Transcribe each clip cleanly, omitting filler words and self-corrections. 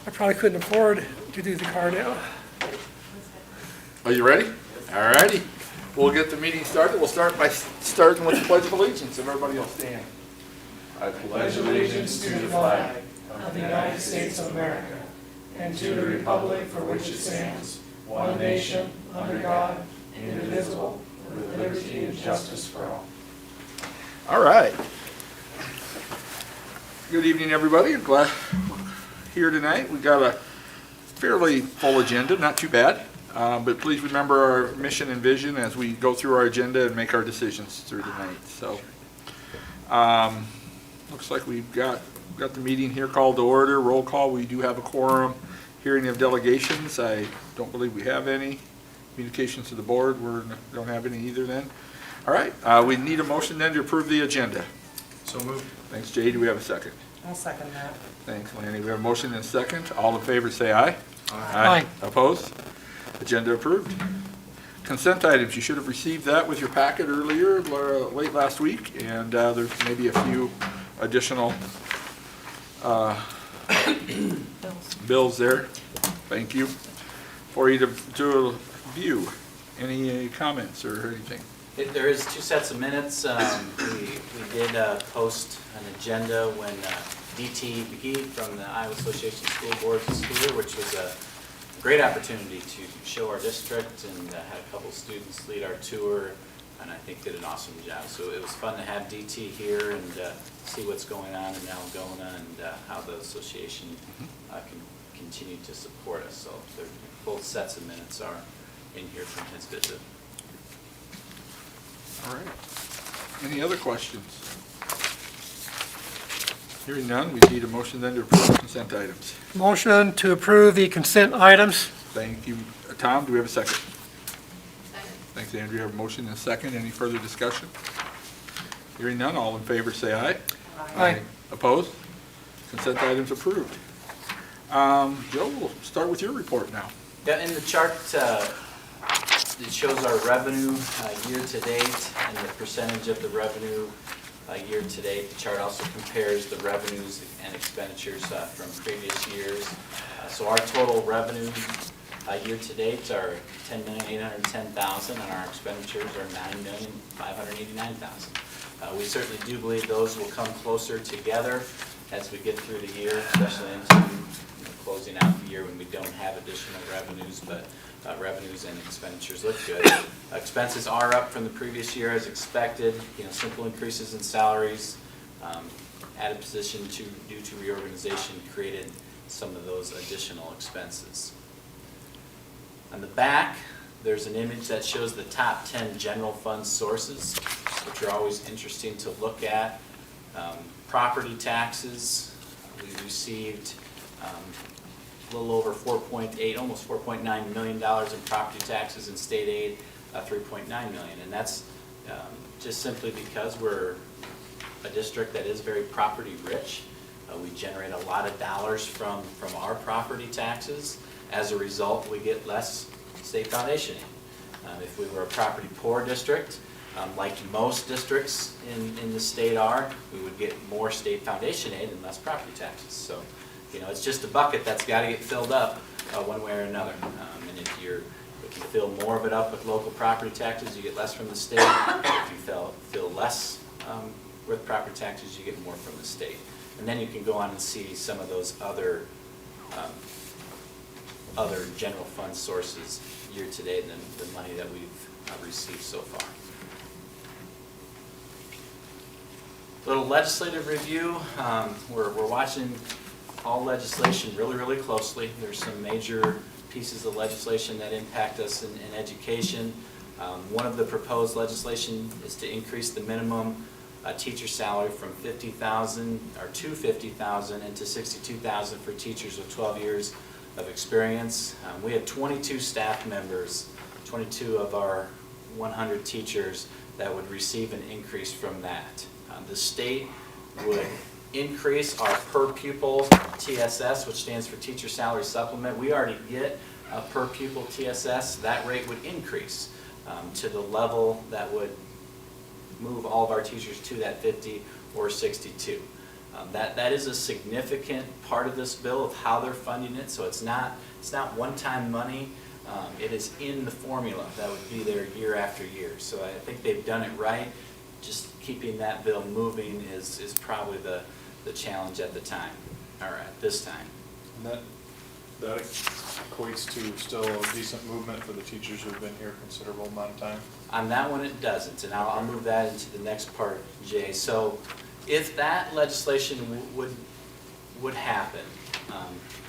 I probably couldn't afford to do the car now. Are you ready? All righty. We'll get the meeting started. We'll start by starting with the Pledge of Allegiance. Everybody will stand. I Pledge allegiance to the flag of the United States of America and to the republic for which it stands, one nation, under God, indivisible, with liberty and justice for all. All right. Good evening, everybody. I'm glad here tonight. We've got a fairly full agenda, not too bad. But please remember our mission and vision as we go through our agenda and make our decisions through the night. So, looks like we've got the meeting here called to order. Roll call. We do have a quorum. Hearing of delegations. I don't believe we have any. Communications to the board. We don't have any either. Then, all right. We need a motion then to approve the agenda. So moved. Thanks, Jay. Do we have a second? I'll second that. Thanks, Lanny. We have a motion and a second. All in favor, say aye. Aye. Opposed? Agenda approved. Consent items, you should have received that with your packet earlier, late last week, and there's maybe a few additional bills there. Thank you. For you to view. Any comments or anything? There is 2 sets of minutes. We did post an agenda when DT McGee from the Iowa Association of School Boards was here, which was a great opportunity to show our district, and had a couple students lead our tour, and I think did an awesome job. So it was fun to have DT here and see what's going on in Algona and how the association can continue to support us. So both sets of minutes are in here from his visit. All right. Any other questions? Hearing none, we need a motion then to approve consent items. Motion to approve the consent items. Thank you. Tom, do we have a second? Thanks, Andrew. We have a motion and a second. Any further discussion? Hearing none, all in favor say aye. Aye. Opposed? Consent items approved. Joe, we'll start with your report now. Yeah, in the chart, it shows our revenue year to date and the percentage of the revenue year to date. The chart also compares the revenues and expenditures from previous years. So our total revenues year to date are $10,810,000, and our expenditures are $9,589,000. We certainly do believe those will come closer together as we get through the year, especially into closing out the year when we don't have additional revenues, but revenues and expenditures look good. Expenses are up from the previous year as expected. Simple increases in salaries, added position due to reorganization created some of those additional expenses. On the back, there's an image that shows the top 10 general fund sources, which are always interesting to look at. Property taxes, we received a little over 4.8, almost $4.9 million in property taxes and state aid, 3.9 million, and that's just simply because we're a district that is very property rich. We generate a lot of dollars from our property taxes. As a result, we get less state foundation aid. If we were a property poor district, like most districts in the state are, we would get more state foundation aid and less property taxes. So, it's just a bucket that's got to get filled up one way or another. And if you fill more of it up with local property taxes, you get less from the state. If you fill less with property taxes, you get more from the state. And then you can go on and see some of those other general fund sources year to date and the money that we've received so far. Little legislative review. We're watching all legislation really, really closely. There's some major pieces of legislation that impact us in education. One of the proposed legislation is to increase the minimum teacher salary from $50,000 or to $50,000 and to $62,000 for teachers with 12 years of experience. We have 22 staff members, 22 of our 100 teachers that would receive an increase from that. The state would increase our per pupil TSS, which stands for Teacher Salary Supplement. We already get a per pupil TSS. That rate would increase to the level that would move all of our teachers to that 50 or 62. That is a significant part of this bill of how they're funding it, so it's not one-time money. It is in the formula that would be there year after year. So I think they've done it right. Just keeping that bill moving is probably the challenge at the time, or at this time. And that equates to still a decent movement for the teachers who've been here a considerable amount of time. On that one, it doesn't, and I'll move that into the next part, Jay. So if that legislation would happen,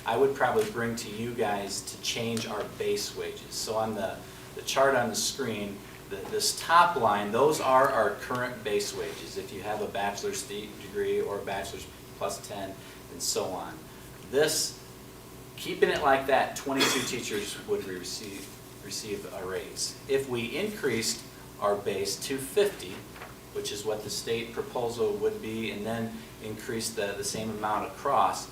I would probably bring to you guys to change our base wages. So on the chart on the screen, this top line, those are our current base wages. If you have a bachelor's degree or a bachelor's plus 10 and so on. This, keeping it like that, 22 teachers would receive a raise. If we increased our base to 50, which is what the state proposal would be, and then increase the same amount across,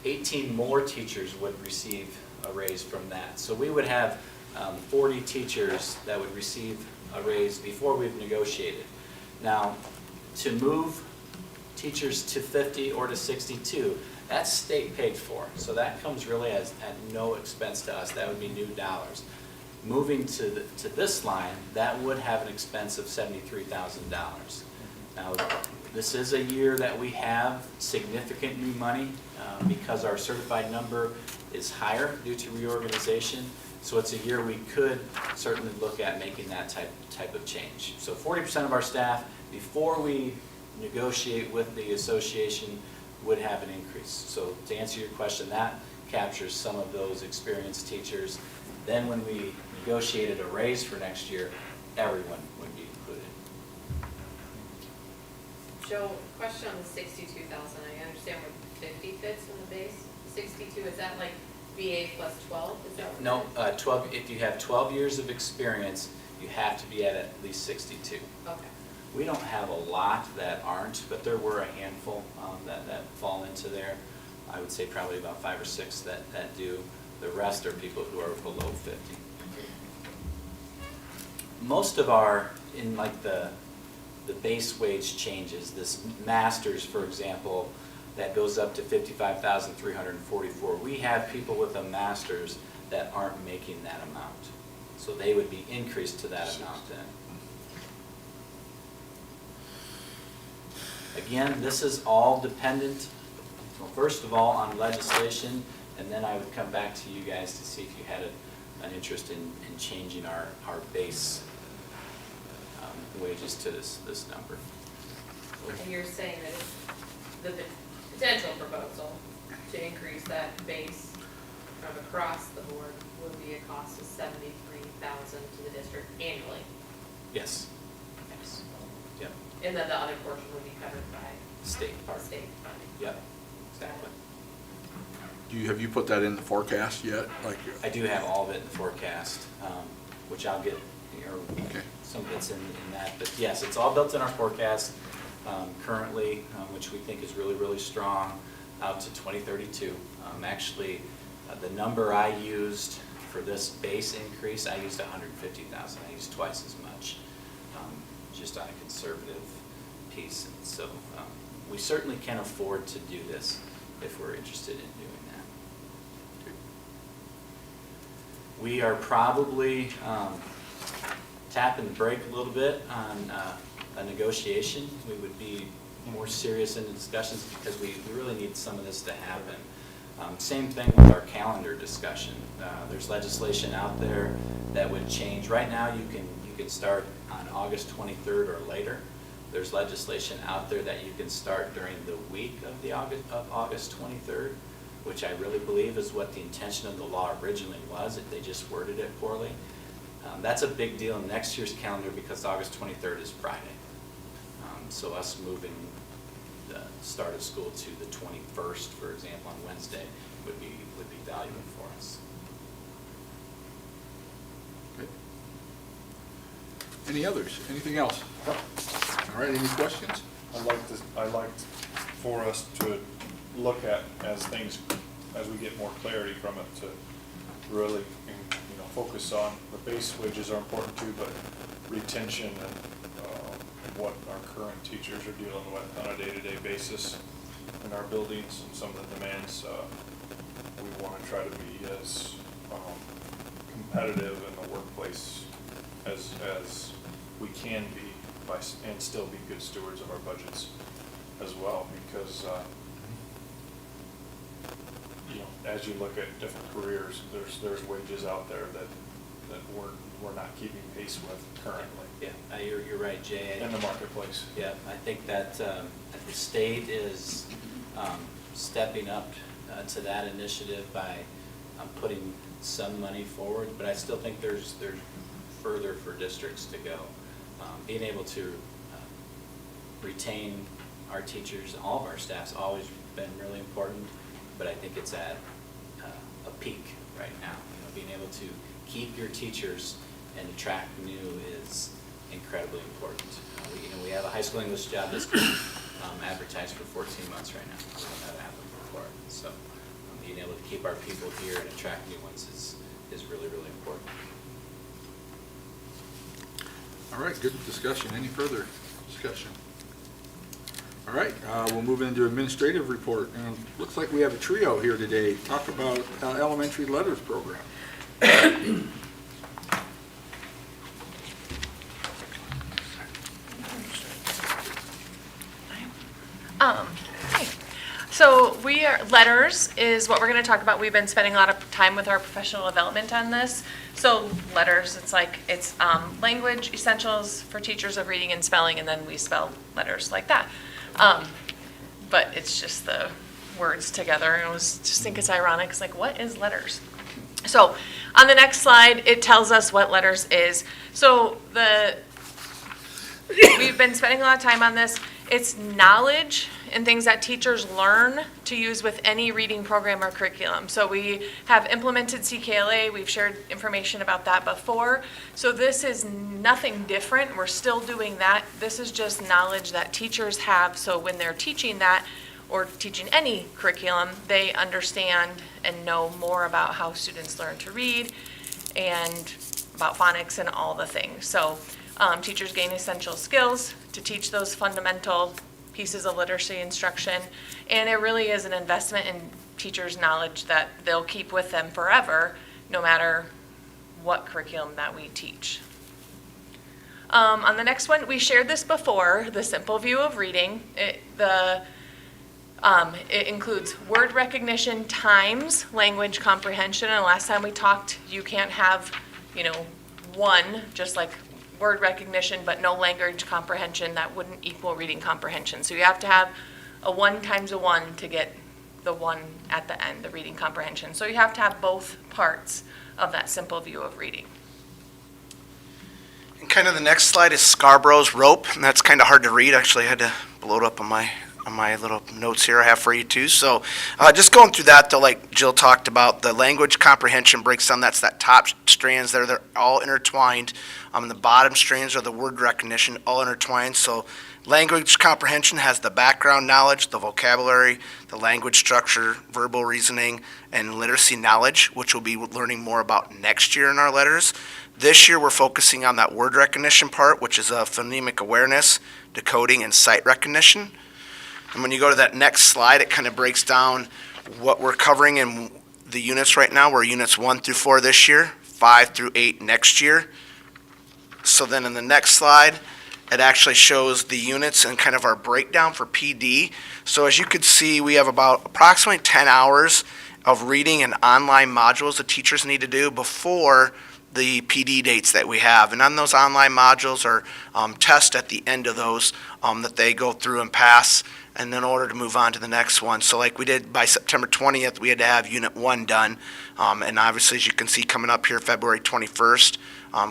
18 more teachers would receive a raise from that. So we would have 40 teachers that would receive a raise before we've negotiated. Now, to move teachers to 50 or to 62, that's state paid for. So that comes really at no expense to us. That would be new dollars. Moving to this line, that would have an expense of $73,000. Now, this is a year that we have significant new money because our certified number is higher due to reorganization. So it's a year we could certainly look at making that type of change. So 40% of our staff, before we negotiate with the association, would have an increase. So to answer your question, that captures some of those experienced teachers. Then when we negotiated a raise for next year, everyone would be included. Joe, question on the 62,000. I understand where 50 fits in the base. 62, is that like BA plus 12? Is that what No, that is? 12. If you have 12 years of experience, you have to be at least 62. Okay. We don't have a lot that aren't, but there were a handful that fall into there. I would say probably about 5 or 6 that do. The rest are people who are below 50. Most of our, in like the base wage changes, this master's, for example, that goes up to $55,344. We have people with a master's that aren't making that amount. So they would be increased to that amount then. Again, this is all dependent, well, first of all, on legislation, and then I would come back to you guys to see if you had an interest in changing our base wages to this number. And you're saying that if the potential proposal to increase that base from across the board would be a cost of $73,000 to the district annually? Yes. Yes. Yep. And then the other portion would be covered by State part. state funding? Yep. Exactly. Have you put that in the forecast yet? Like, I do have all of it in the forecast, which I'll get, okay. some of it's in that. But yes, it's all built in our forecast currently, which we think is really, really strong, out to 2032. Actually, the number I used for this base increase, I used 150,000. I used twice as much, just on a conservative piece. And so we certainly can afford to do this if we're interested in doing that. We are probably tapping the brake a little bit on a negotiation. We would be more serious in the discussions because we really need some of this to happen. Same thing with our calendar discussion. There's legislation out there that would change. Right now you can start on August 23rd or later. There's legislation out there that you can start during the week of August 23rd, which I really believe is what the intention of the law originally was, if they just worded it poorly. That's a big deal in next year's calendar because August 23rd is Friday. So us moving the start of school to the 21st, for example, on Wednesday would be valuable for us. Okay. Any others? Anything else? All right, any questions? I liked for us to look at as we get more clarity from it, to really, focus on the base wages are important too, but retention and what our current teachers are dealing with on a day-to-day basis. in our buildings and some of the demands, we want to try to be as competitive in the workplace as we can be and still be good stewards of our budgets as well, because as you look at different careers, there's wages out there that we're not keeping pace with currently. Yeah, you're right, Jay. In the marketplace. Yeah, I think that the state is stepping up to that initiative by putting some money forward, but I still think there's further for districts to go. Being able to retain our teachers, all of our staff's always been really important, but I think it's at a peak right now. Being able to keep your teachers and attract new is incredibly important. We have a high school English job description advertised for 14 months right now. We don't have that happen before. So being able to keep our people here and attract new ones is really, really important. All right, good discussion. Any further discussion? All right, we'll move into administrative report. And it looks like we have a trio here today. Talk about elementary letters program. Hi. So letters is what we're going to talk about. We've been spending a lot of time with our professional development on this. So letters, it's language essentials for teachers of reading and spelling, and then we spell letters like that. But it's just the words together, and I just think it's ironic. It's like, what is letters? So on the next slide, it tells us what letters is. So we've been spending a lot of time on this. It's knowledge and things that teachers learn to use with any reading program or curriculum. So we have implemented CKLA. We've shared information about that before. So this is nothing different. We're still doing that. This is just knowledge that teachers have. So when they're teaching that or teaching any curriculum, they understand and know more about how students learn to read and about phonics and all the things. So teachers gain essential skills to teach those fundamental pieces of literacy instruction, and it really is an investment in teachers' knowledge that they'll keep with them forever, no matter what curriculum that we teach. On the next one, we shared this before, the simple view of reading. It includes word recognition times language comprehension, and last time we talked, you can't have, one, just like word recognition, but no language comprehension. That wouldn't equal reading comprehension. So you have to have a 1 times a 1 to get the 1 at the end, the reading comprehension. So you have to have both parts of that simple view of reading. And kind of the next slide is Scarborough's rope, and that's kind of hard to read. Actually, I had to blow it up on my little notes here I have for you too. So just going through that, though, like Jill talked about, the language comprehension breaks down. That's that top strands there. They're all intertwined. The bottom strands are the word recognition, all intertwined. So language comprehension has the background knowledge, the vocabulary, the language structure, verbal reasoning, and literacy knowledge, which we'll be learning more about next year in our letters. This year we're focusing on that word recognition part, which is phonemic awareness, decoding, and sight recognition. And when you go to that next slide, it kind of breaks down what we're covering in the units right now. We're units 1 through 4 this year, 5 through 8 next year. So then in the next slide, it actually shows the units and kind of our breakdown for PD. So as you could see, we have about approximately 10 hours of reading and online modules that teachers need to do before the PD dates that we have. And on those online modules are tests at the end of those that they go through and pass, and then in order to move on to the next one. So like we did by September 20th, we had to have Unit 1 done. And obviously, as you can see, coming up here February 21st,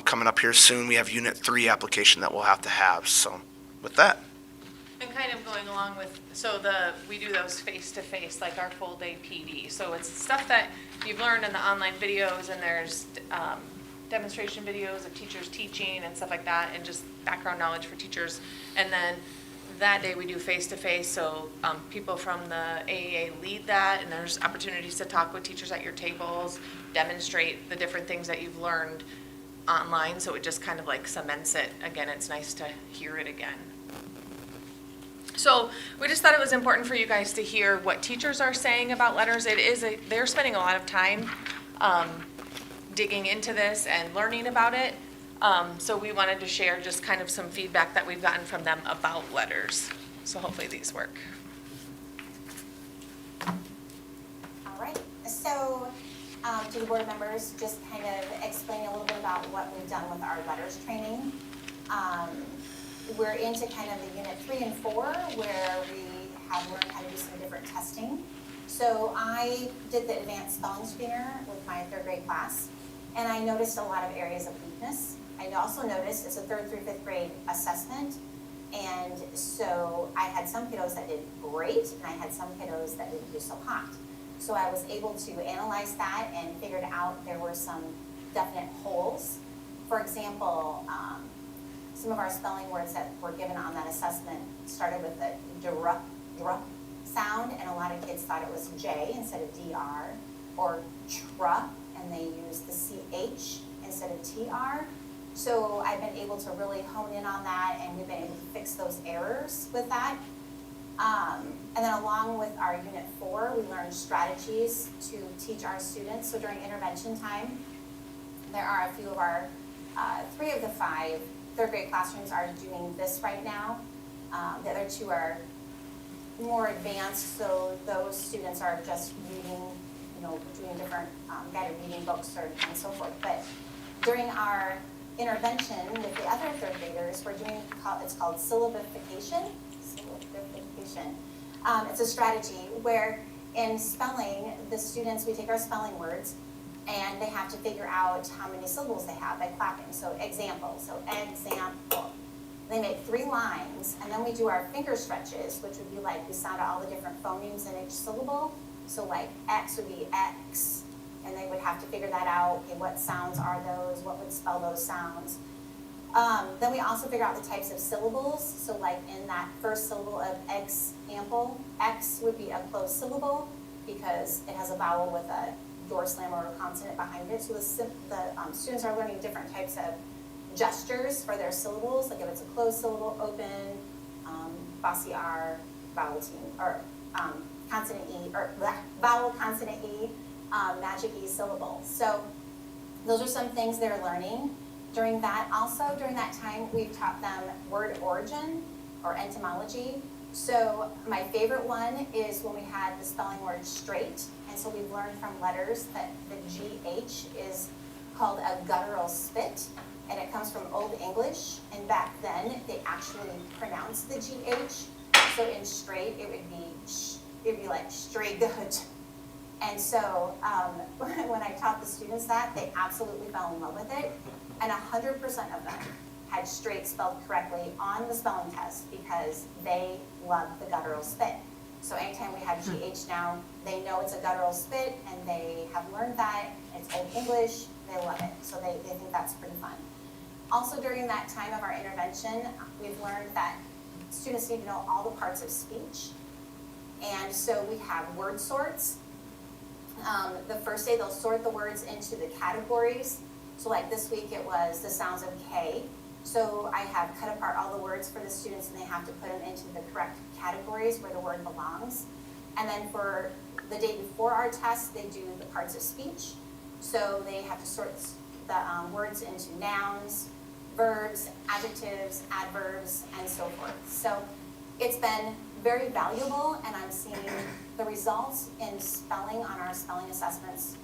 coming up here soon, we have Unit 3 application that we'll have to have. So with that. And kind of going along with, we do those face-to-face, like our full-day PD. So it's stuff that you've learned in the online videos, and there's demonstration videos of teachers teaching and stuff like that, and just background knowledge for teachers. And then that day we do face-to-face, so people from the AAA lead that, and there's opportunities to talk with teachers at your tables, demonstrate the different things that you've learned online, so it just kind of like cements it. Again, it's nice to hear it again. So we just thought it was important for you guys to hear what teachers are saying about letters. They're spending a lot of time digging into this and learning about it. So we wanted to share just kind of some feedback that we've gotten from them about letters. So hopefully these work. All right, so to the board members, just kind of explain a little bit about what we've done with our letters training. We're into kind of the unit 3 and 4 where we have learned how to do some different testing. So I did the advanced spelling screener with my 3rd grade class, and I noticed a lot of areas of weakness. I also noticed it's a 3rd through 5th grade assessment, and so I had some kiddos that did great, and I had some kiddos that didn't do so hot. So I was able to analyze that and figured out there were some definite holes. For example, some of our spelling words that were given on that assessment started with a drup sound, and a lot of kids thought it was J instead of DR, or tra, and they used the CH instead of TR. So I've been able to really hone in on that, and we've been able to fix those errors with that. And then along with our unit 4, we learned strategies to teach our students. So during intervention time, there are a few of our, 3 of the 5 3rd grade classrooms are doing this right now. The other 2 are more advanced, so those students are just reading, doing different guided reading books and so forth. But during our intervention with the other 3rd graders, we're doing, it's called syllabification. It's a strategy where in spelling, the students, we take our spelling words, and they have to figure out how many syllables they have by clapping. So example, example. They make 3 lines, and then we do our finger stretches, which would be like we sound out all the different phonemes in each syllable. So like X would be X, and they would have to figure that out. Okay, what sounds are those? What would spell those sounds? Then we also figure out the types of syllables. So like in that first syllable of example, X would be a closed syllable because it has a vowel with a door slam or a consonant behind it. So the students are learning different types of gestures for their syllables. Like if it's a closed syllable, open, bossy R, vowel T, or consonant E, or vowel, consonant E, magic E syllable. So those are some things they're learning. During that time, we've taught them word origin or etymology. So my favorite one is when we had the spelling word straight. And so we've learned from letters that the GH is called a guttural spit, and it comes from Old English. And back then, they actually pronounced the GH. So in straight, it would be like straight good. And so when I taught the students that, they absolutely fell in love with it. And 100% of them had straight spelled correctly on the spelling test because they love the guttural spit. So anytime we have GH now, they know it's a guttural spit, and they have learned that. It's Old English, they love it. So they think that's pretty fun. Also during that time of our intervention, we've learned that students need to know all the parts of speech. And so we have word sorts. The first day they'll sort the words into the categories. So like this week it was the sounds of K. So I have cut apart all the words for the students, and they have to put them into the correct categories where the word belongs. And then for the day before our test, they do the parts of speech. So they have to sort the words into nouns, verbs, adjectives, adverbs, and so forth. So it's been very valuable, and I'm seeing the results in spelling on our spelling assessments.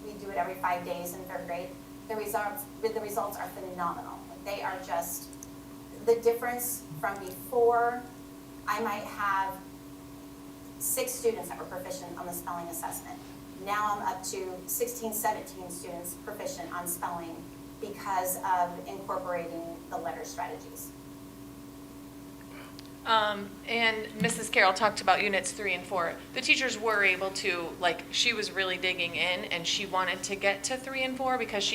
We do it every 5 days in 3rd grade. The results are phenomenal. They are just, the difference from before, I might have 6 students that were proficient on the spelling assessment. Now I'm up to 16, 17 students proficient on spelling because of incorporating the letter strategies. And Mrs. Carroll talked about units 3 and 4. The teachers were able to, she was really digging in, and she wanted to get to 3 and 4 because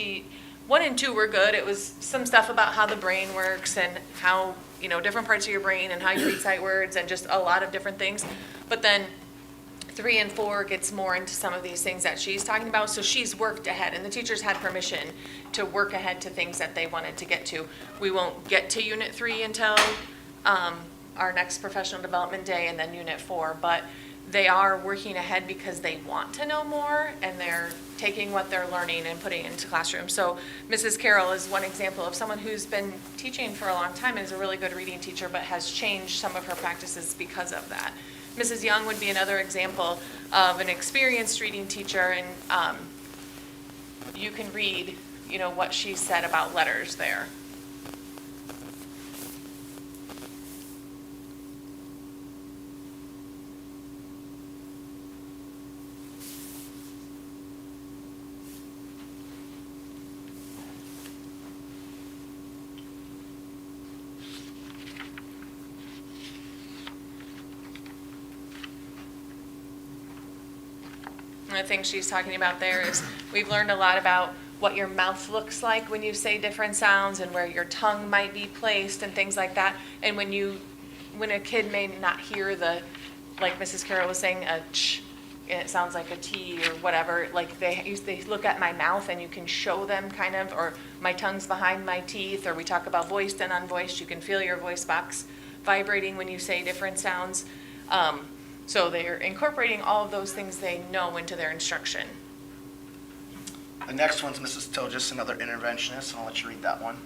1 and 2 were good. It was some stuff about how the brain works and how, different parts of your brain and how you read sight words and just a lot of different things. But then 3 and 4 gets more into some of these things that she's talking about. So she's worked ahead, and the teachers had permission to work ahead to things that they wanted to get to. We won't get to unit 3 until our next professional development day and then Unit 4, but they are working ahead because they want to know more, and they're taking what they're learning and putting it into classrooms. So Mrs. Carroll is one example of someone who's been teaching for a long time and is a really good reading teacher, but has changed some of her practices because of that. Mrs. Young would be another example of an experienced reading teacher, and you can read, what she said about letters there. And the thing she's talking about there is we've learned a lot about what your mouth looks like when you say different sounds and where your tongue might be placed and things like that. And when a kid may not hear like Mrs. Carroll was saying, a ch, and it sounds like a T or whatever, like they look at my mouth and you can show them kind of, or my tongue's behind my teeth, or we talk about voiced and unvoiced. You can feel your voice box vibrating when you say different sounds. So they're incorporating all of those things they know into their instruction. The next one's Mrs. Tojas, another interventionist, and I'll let you read that one.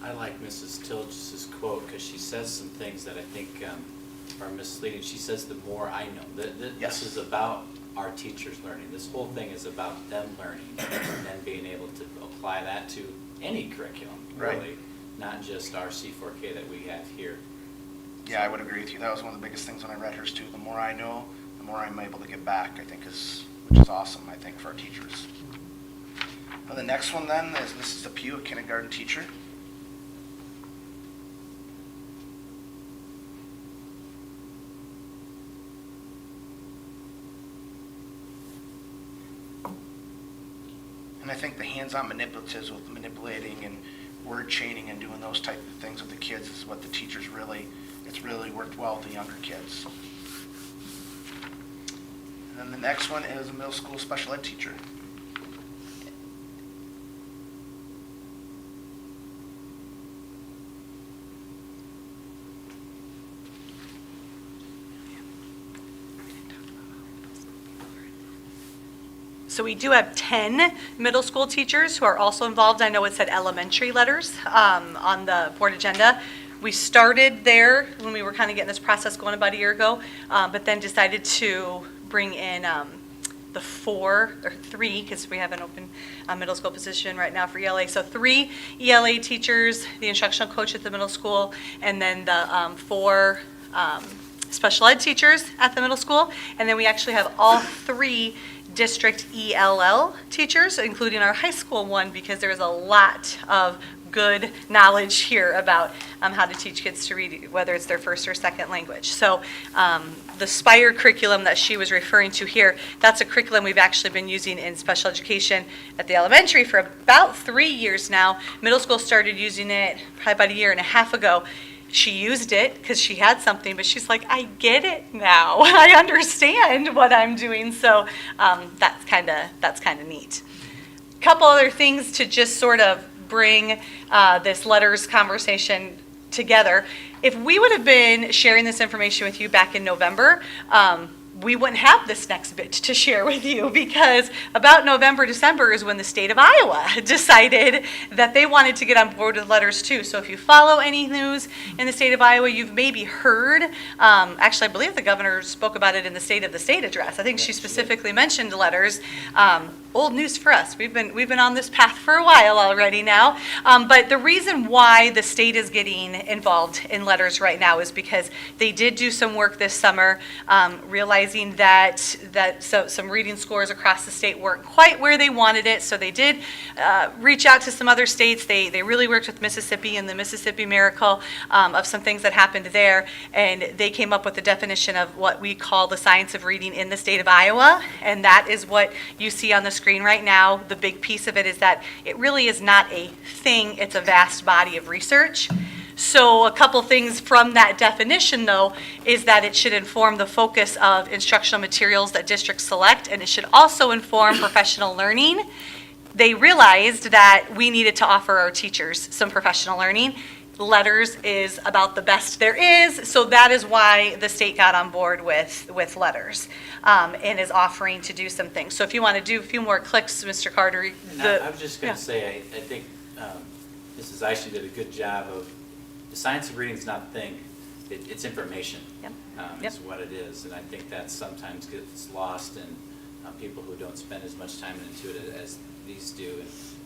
I like Mrs. Tilgis's quote because she says some things that I think are misleading. She says, the more I know. Yes. This is about our teachers learning. This whole thing is about them learning and then being able to apply that to any curriculum, really, Right. not just our C4K that we have here. Yeah, I would agree with you. That was one of the biggest things when I read hers too. The more I know, the more I'm able to give back, I think, which is awesome, I think, for our teachers. Well, the next one then is Mrs. Depew, a kindergarten teacher. And I think the hands-on manipulatives with manipulating and word chaining and doing those type of things with the kids is what the teachers it's really worked well with the younger kids. And then the next one is a middle school special ed teacher. So we do have 10 middle school teachers who are also involved. I know it said elementary letters on the board agenda. We started there when we were kind of getting this process going about a year ago, but then decided to bring in the 3, because we have an open middle school position right now for ELA. So 3 ELA teachers, the instructional coach at the middle school, and then the 4 special ed teachers at the middle school. And then we actually have all 3 district ELL teachers, including our high school one, because there's a lot of good knowledge here about how to teach kids to read, whether it's their first or second language. So the SPIRE curriculum that she was referring to here, that's a curriculum we've actually been using in special education at the elementary for about 3 years now. Middle school started using it probably about a year and a half ago. She used it because she had something, but she's like, I get it now. I understand what I'm doing. So that's kind of neat. A couple other things to just sort of bring this letters conversation together. If we would have been sharing this information with you back in November, we wouldn't have this next bit to share with you, because about November, December is when the state of Iowa decided that they wanted to get on board with letters too. So if you follow any news in the state of Iowa, you've maybe heard, actually I believe the governor spoke about it in the State of the State address. I think she specifically mentioned letters. Old news for us. We've been on this path for a while already now. But the reason why the state is getting involved in letters right now is because they did do some work this summer, realizing realizing that some reading scores across the state weren't quite where they wanted it, so they did reach out to some other states. They really worked with Mississippi and the Mississippi Miracle of some things that happened there, and they came up with the definition of what we call the science of reading in the state of Iowa, and that is what you see on the screen right now. The big piece of it is that it really is not a thing, it's a vast body of research. So a couple things from that definition, though, is that it should inform the focus of instructional materials that districts select, and it should also inform professional learning. They realized that we needed to offer our teachers some professional learning. Letters is about the best there is, so that is why the state got on board with letters and is offering to do some things. So if you want to do a few more clicks, Mr. Carter. I was just going to say, I think Mrs. Eishley did a good job of, the science of reading is not a thing, it's information. Yep. Is what it is, and I think that sometimes gets lost in people who don't spend as much time into it as these do,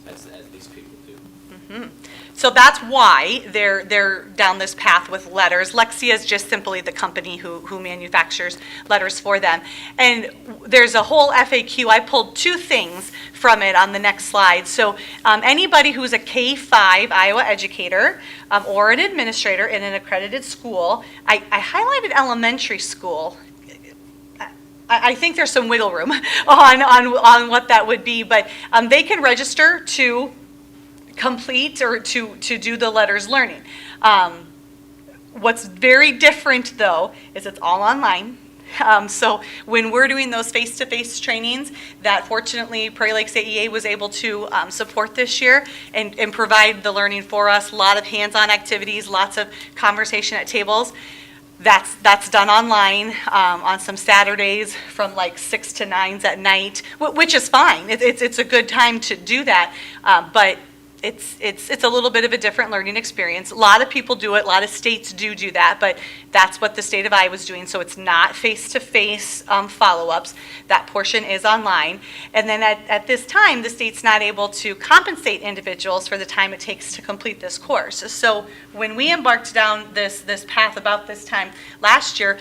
and as these people do. Mm-hmm. So that's why they're down this path with letters. Lexia is just simply the company who manufactures letters for them. And there's a whole FAQ. I pulled two things from it on the next slide. So anybody who's a K-5 Iowa educator or an administrator in an accredited school, I highlighted elementary school. I think there's some wiggle room on what that would be, but they can register to complete or to do the letters learning. What's very different, though, is it's all online. So when we're doing those face-to-face trainings, that fortunately Prairie Lakes AEA was able to support this year and provide the learning for us, a lot of hands-on activities, lots of conversation at tables. That's done online on some Saturdays from like 6 to 9 at night, which is fine. It's a good time to do that, but it's a little bit of a different learning experience. A lot of people do it. A lot of states do that, but that's what the state of Iowa is doing. So it's not face-to-face follow-ups. That portion is online. And then at this time, the state's not able to compensate individuals for the time it takes to complete this course. So when we embarked down this path about this time last year,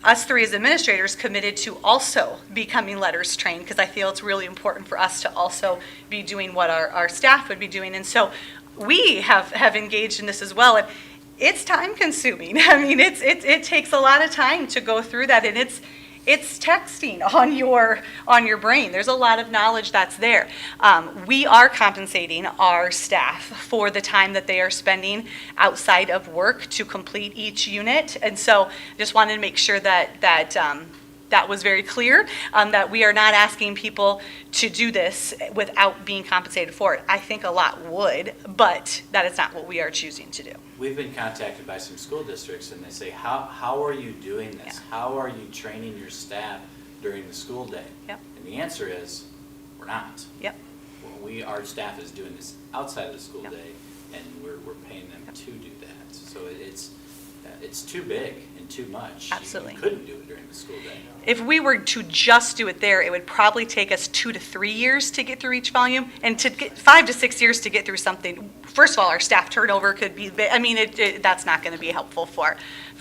us three as administrators committed to also becoming letters trained, because I feel it's really important for us to also be doing what our staff would be doing. And so we have engaged in this as well. And it's time consuming. I mean, it takes a lot of time to go through that, and it's texting on your brain. There's a lot of knowledge that's there. We are compensating our staff for the time that they are spending outside of work to complete each unit, and so just wanted to make sure that was very clear, that we are not asking people to do this without being compensated for it. I think a lot would, but that is not what we are choosing to do. We've been contacted by some school districts, and they say, how are you doing this? Yeah. How are you training your staff during the school day? Yep. And the answer is, we're not. Yep. Our staff is doing this outside of the school Yep. day, and we're paying them to do that. So it's too big and too much. Absolutely. You couldn't do it during the school day. If we were to just do it there, it would probably take us 2 to 3 years to get through each volume, and to get 5 to 6 years to get through something. First of all, our staff turnover could be, that's not going to be helpful for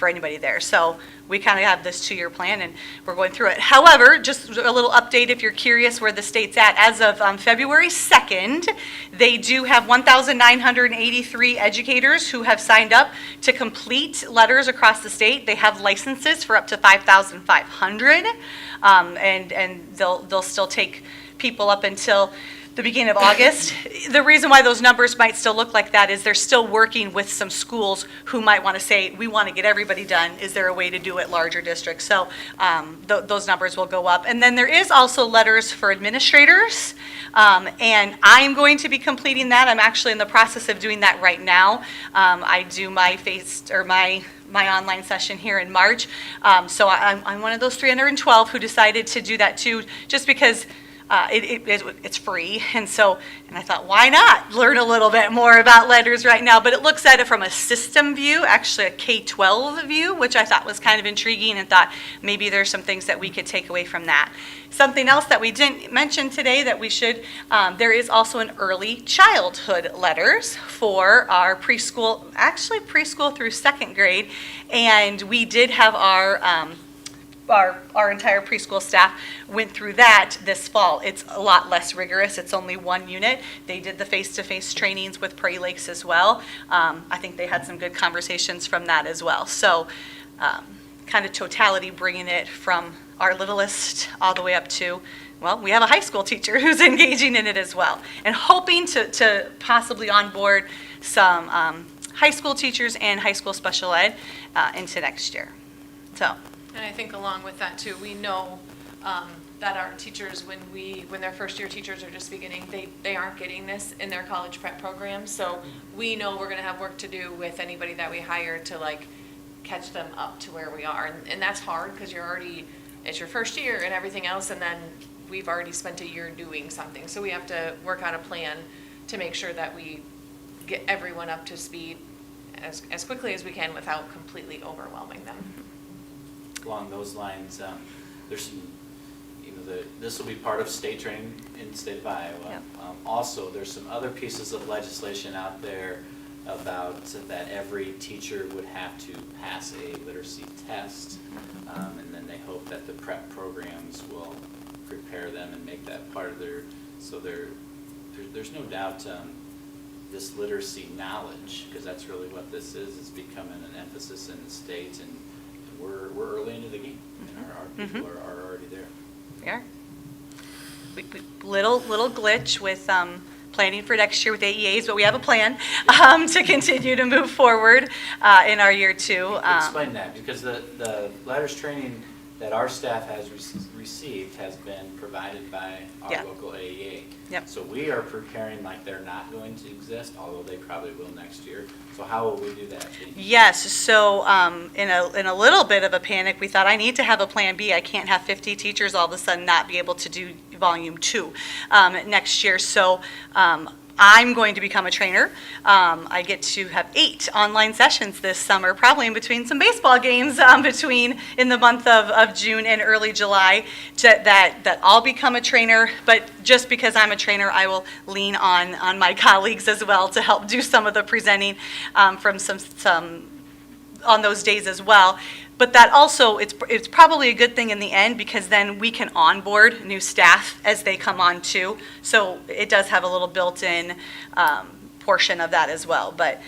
anybody there. So we kind of have this 2-year plan, and we're going through it. However, just a little update if you're curious where the state's at. As of February 2nd, they do have 1,983 educators who have signed up to complete letters across the state. They have licenses for up to 5,500, and they'll still take people up until the beginning of August. The reason why those numbers might still look like that is they're still working with some schools who might want to say, we want to get everybody done. Is there a way to do it larger districts? So those numbers will go up. And then there is also letters for administrators, and I'm going to be completing that. I'm actually in the process of doing that right now. I do my my online session here in March. So I'm one of those 312 who decided to do that too, just because it's free, and I thought, why not learn a little bit more about letters right now? But it looks at it from a system view, actually a K-12 view, which I thought was kind of intriguing, and thought maybe there's some things that we could take away from that. Something else that we didn't mention today that we should, there is also an early childhood letters for our preschool through 2nd grade, and we did have our our entire preschool staff went through that this fall. It's a lot less rigorous. It's only one unit. They did the face-to-face trainings with Prairie Lakes as well. I think they had some good conversations from that as well. So kind of totality, bringing it from our littlest all the way up to, well, we have a high school teacher who's engaging in it as well, and hoping to possibly onboard some high school teachers and high school special ed into next year. So. And I think along with that too, we know that our teachers, when their first year teachers are just beginning, they aren't getting this in their college prep programs. So we know we're gonna have work to do with anybody that we hire to like catch them up to where we are. And that's hard because it's your first year and everything else, and then we've already spent a year doing something. So we have to work out a plan to make sure that we get everyone up to speed as quickly as we can without completely overwhelming them. Along those lines, there's some, this will be part of state training in the state of Iowa. Yep. Also, there's some other pieces of legislation out there about that every teacher would have to pass a literacy test, and then they hope that the prep programs will prepare them and make that part of there's no doubt this literacy knowledge, because that's really what this is becoming an emphasis in the state, and we're early into the game, and our people are already there. We are. Little glitch with planning for next year with AEAs, but we have a plan to continue to move forward in our year 2. Explain that, because the letters training that our staff has received has been provided by our local AEA. Yep. So we are preparing like they're not going to exist, although they probably will next year. So how will we do that, Jean? Yes, so in a little bit of a panic, we thought I need to have a plan B. I can't have 50 teachers all of a sudden not be able to do volume 2 next year. So I'm going to become a trainer. I get to have 8 online sessions this summer, probably in between some baseball games in the month of June and early July, that I'll become a trainer. But just because I'm a trainer, I will lean on my colleagues as well to help do some of the presenting from some on those days as well. But that also, it's probably a good thing in the end, because then we can onboard new staff as they come on too. So it does have a little built-in portion of that as well. But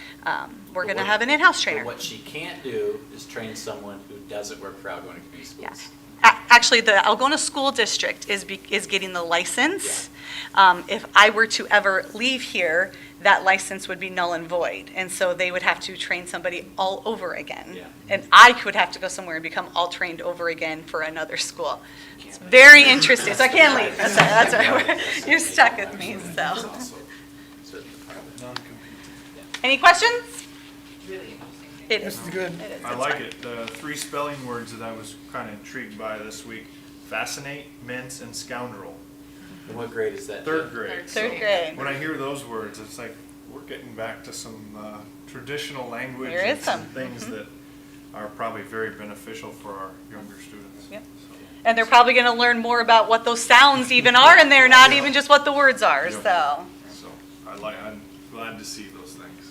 we're going to have an in-house trainer. But what she can't do is train someone who doesn't work for Algona Community Schools. Yes. Actually, the Algona School District is getting the license. If I were to ever leave here, that license would be null and void. And so they would have to train somebody all over again. Yeah. And I could have to go somewhere and become all trained over again for another school. It's very interesting. So I can't leave. That's right. You're stuck with me, It's so. also certainly part of it. Non-compete. Any questions? Really interesting. It is. This is good. It is. I like it. The 3 spelling words that I was kind of intrigued by this week: fascinate, mince, and scoundrel. And what grade is that? 3rd grade. Third So grade. when I hear those words, it's like we're getting back to some traditional language There and is some some. things that are probably very beneficial for our younger students. Yep. So, And they're probably going to learn more about what those sounds even are in there, not even just what the words are, Yep. so. so I'm glad to see those things.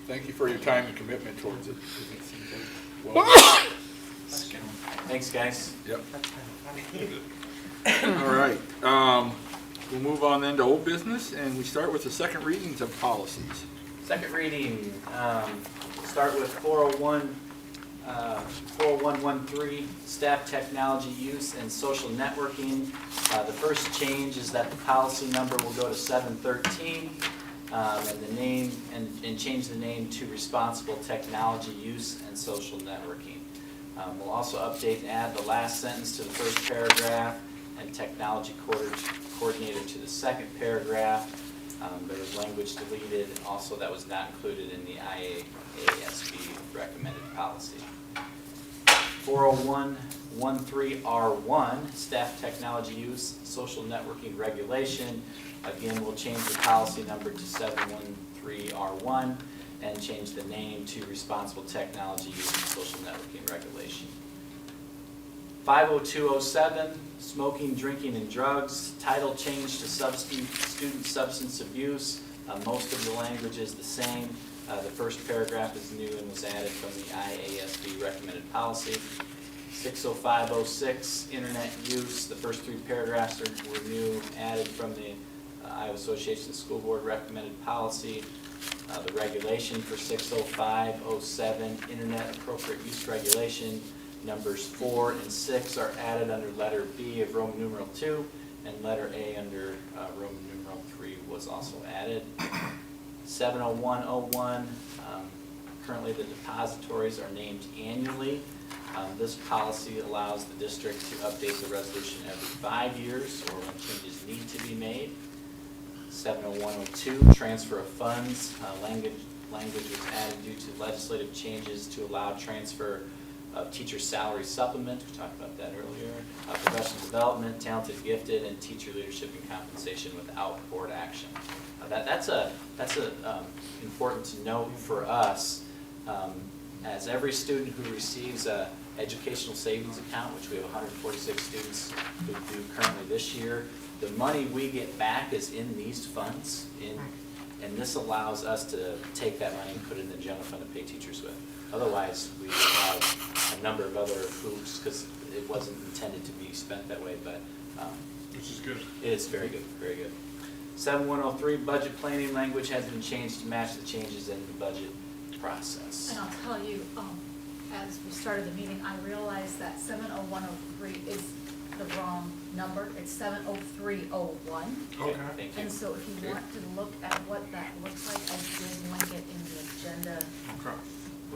Thank you for your time and commitment towards it. Thanks, guys. Yep. All right, we'll move on then to old business, and we start with the second readings of policies. Second reading, start with 40113, staff technology use and social networking. The first change is that the policy number will go to 713, and the name, and change the name to responsible technology use and social networking. We'll also update and add the last sentence to the first paragraph, and technology coordinator to the second paragraph. There was language deleted also that was not included in the ACSD recommended policy. 40113R1, staff technology use, social networking regulation. Again, we'll change the policy number to 713R1 and change the name to responsible technology use and social networking regulation. 50207, smoking, drinking, and drugs. Title change to student substance abuse. Most of the language is the same. The first paragraph is new and was added from the IASB recommended policy. 60506, internet use, the first three paragraphs were new, added from the Iowa Association of School Board recommended policy. The regulation for 60507, internet appropriate use regulation, numbers 4 and 6 are added under letter B of Roman numeral 2, and letter A under Roman numeral 3 was also added. 70101, currently the depositories are named annually. This policy allows the district to update the resolution every 5 years or when changes need to be made. 70102, transfer of funds. Language was added due to legislative changes to allow transfer of teacher salary supplement. We talked about that earlier. Professional development, talented, gifted, and teacher leadership and compensation without board action. That's important to note for us, as every student who receives a educational savings account, which we have 146 students who do currently this year, the money we get back is in these funds, and this allows us to take that money and put it in the general fund to pay teachers with. Otherwise, we have a number of other hoops because it wasn't intended to be spent that way, but Which is good. it is very good, very good. 7103, budget planning language has been changed to match the changes in the budget process. And I'll tell you, as we started the meeting, I realized that 70103 is the wrong number. It's 70301. Okay. Thank you. And so if you want to look at what that looks like, I did link it in the agenda Okay.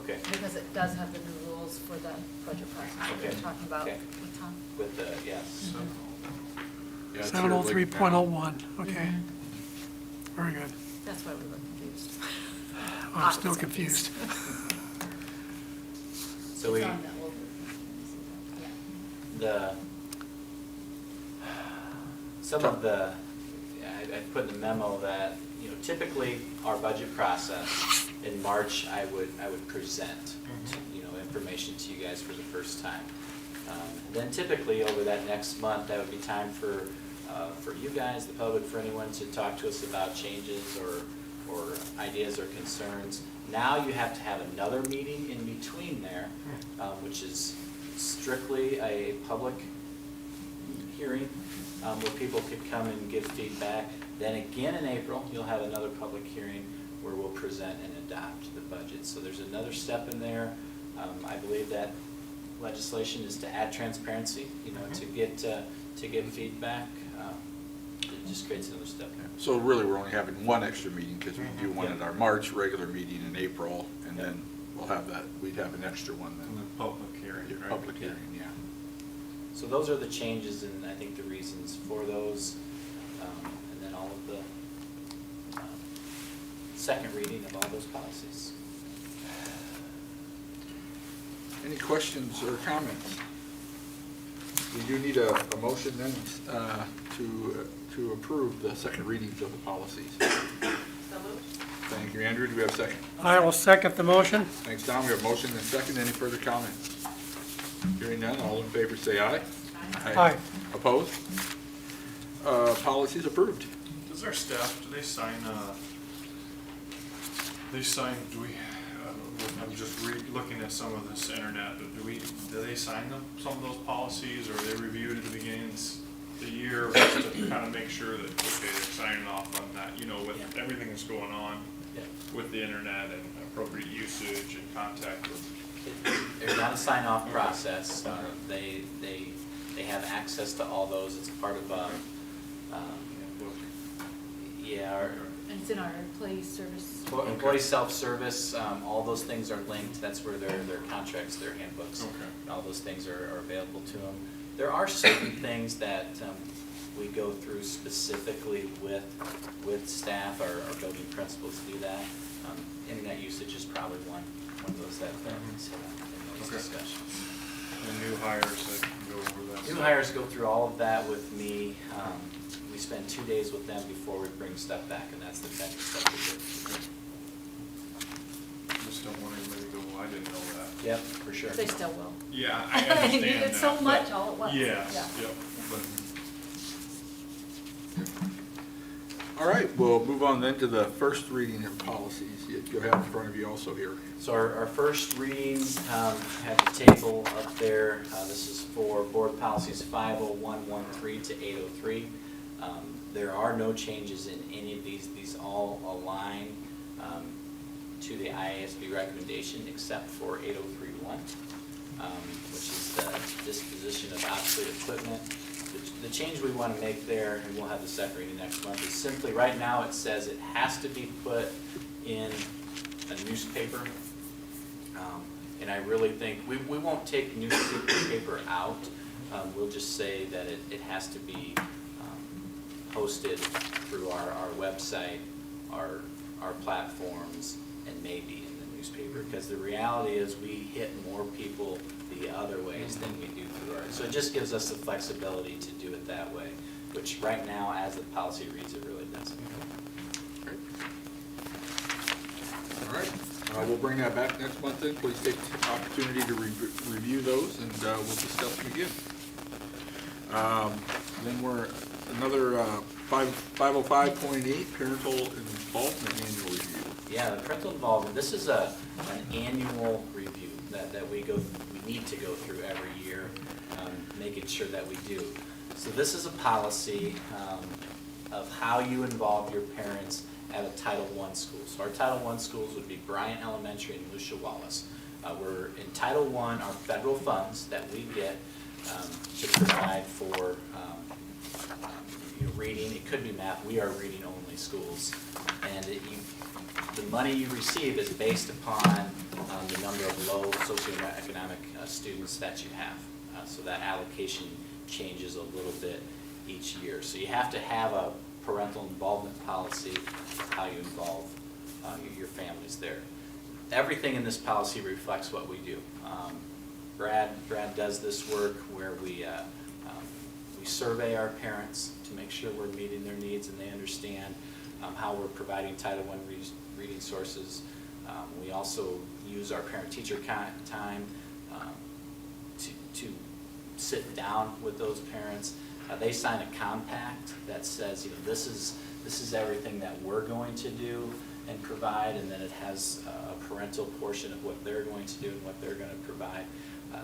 Okay, because it does have the new rules for the budget process that we were Okay. talking about Okay. with Tom. with the, yes. Yeah, it's here like 703.01, okay, Mhm. very good. That's why we were confused. I'm still confused. So we, It's on the old- yeah. the, some of the, I put in the memo that, you know, typically our budget process in March, I would present, you know, information to you guys for the first time. Then typically over that next month, that would be time for you guys, the public, for anyone to talk to us about changes or ideas or concerns. Now you have to have another meeting in between there, which is strictly a public hearing where people could come and give feedback. Then again in April, you'll have another public hearing where we'll present and adopt the budget. So there's another step in there. I believe that legislation is to add transparency, you know, to get feedback. It just creates another step there. So really, we're only having one extra meeting because we do one Yeah. at our March regular meeting in April, and then we'll have that, we'd have an extra one And then. the public hearing, Yeah, right? Public Yeah. hearing, yeah. So those are the changes and I think the reasons for those. And then all of the second reading of all those policies. Any questions or comments? We do need a motion then to approve the second readings of the policies. So moved. Thank you, Andrew. Do we have a second? I will second the motion. Thanks, Tom. We have motion and second. Any further comments? Hearing none, all in favor say aye. Aye. Opposed? Policies approved. Does our staff, do they sign, do we, I'm just looking at some of this internet, do they sign some of those policies, or are they reviewed at the beginning of the year, just to kind of make sure that, okay, they're signing off on that, you know, with Yeah. everything that's going on Yeah. with the internet and appropriate usage and contact with, There's not a sign-off process. They have access to all those. It's part of, And it's in our employee service. employee self-service. All those things are linked. That's where their contracts, their handbooks, Okay. and all those things are available to them. There are certain things that we go through specifically with staff, our building principals do that. Internet usage is probably one of those that is hit on in those Okay. discussions. and new hires that can go over that. New hires go through all of that with me. We spend 2 days with them before we bring stuff back, and that's the type of stuff we do. Just don't want anybody to go, well, I didn't know that. Yep, for sure. They still will. Yeah, I understand that. It's so much but- all at once. Yes, Yeah. yep, but All right, we'll move on then to the first reading of policies. You have in front of you also here. So our first reading, have the table up there. This policies 50113 to 803. There are no changes in any of these. These all align to the IASB recommendation except for 8031, which is the disposition of obsolete equipment. The change we want to make there, and we'll have the second reading next month, is simply right now it says it has to be put in a newspaper. And I really think, we won't take newspaper out. We'll just say that it has to be posted through our website, our platforms, and maybe in the newspaper. Because the reality is we hit more people the other ways than we do through our, so it just gives us the flexibility to do it that way, which right now, as the policy reads, it really doesn't. All right, we'll bring that back next month then. Please take the opportunity to review those, and we'll discuss them again. Then we're another 505.8, parental involvement annual review. Yeah, the parental involvement, this is an annual review that we need to go through every year, making sure that we do. So this is a policy of how you involve your parents at a Title I school. So our Title I schools would be Bryant Elementary and Lucia Wallace. We're in Title I, our federal funds that we get to provide for reading. It could be math. We are reading only schools, and the money you receive is based upon the number of low socioeconomic students that you have. So that allocation changes a little bit each year. So you have to have a parental involvement policy, how you involve your families there. Everything in this policy reflects what we do. Brad does this work where we survey our parents to make sure we're meeting their needs and they understand how we're providing Title I reading sources. We also use our parent-teacher time to sit down with those parents. They sign a compact that says, this is everything that we're going to do and provide, and then it has a parental portion of what they're going to do and what they're going to provide.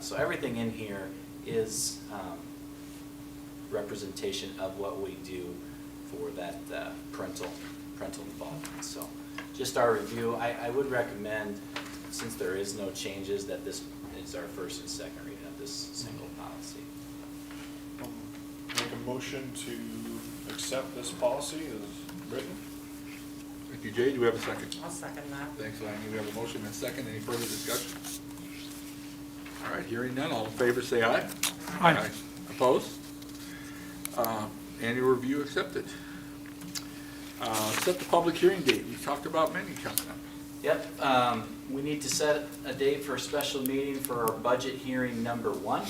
So everything in here is representation of what we do for that parental involvement. So just our review, I would recommend, since there is no changes, that this is our first and second reading of this single policy. Make a motion to accept this policy as written. Thank you, Jay. Do we have a second? I'll second that. Thanks, Lanny. We have a motion and a second. Any further discussion? All right, hearing none. All in favor, say aye. Aye. Opposed? Annual review accepted. Set the public hearing date. We talked about many coming up. Yep, we need to set a date for a special meeting for our budget hearing number 1.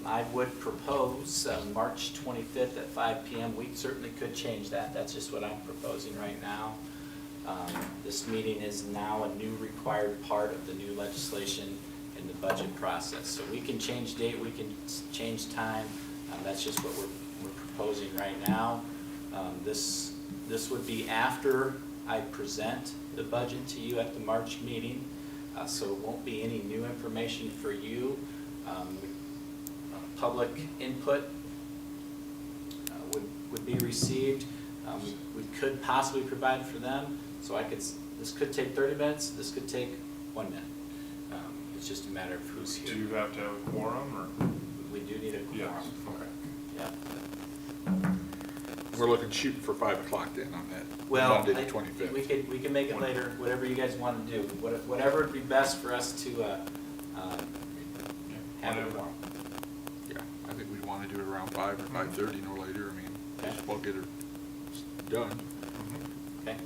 I would propose March 25th at 5 p.m. We certainly could change that. That's just what I'm proposing right now. This meeting is now a new required part of the new legislation in the budget process. So we can change date, we can change time. That's just what we're proposing right now. This would be after I present the budget to you at the March meeting, so it won't be any new information for you. Public input would be received. We could possibly provide for them, so this could take 30 minutes, this could take 1 minute. It's just a matter of who's here. Do you have to have a quorum, or? We do need a quorum. Yes, okay. Yeah. We're looking shooting for 5 o'clock then on that. Well, Monday the 25th. we can make it later, whatever you guys want to do. Whatever would be best for us to have it Whatever. warm. Yeah, I think we'd want to do it around 5 or 5:30, no later. I mean, Okay. just we'll get it done. Okay.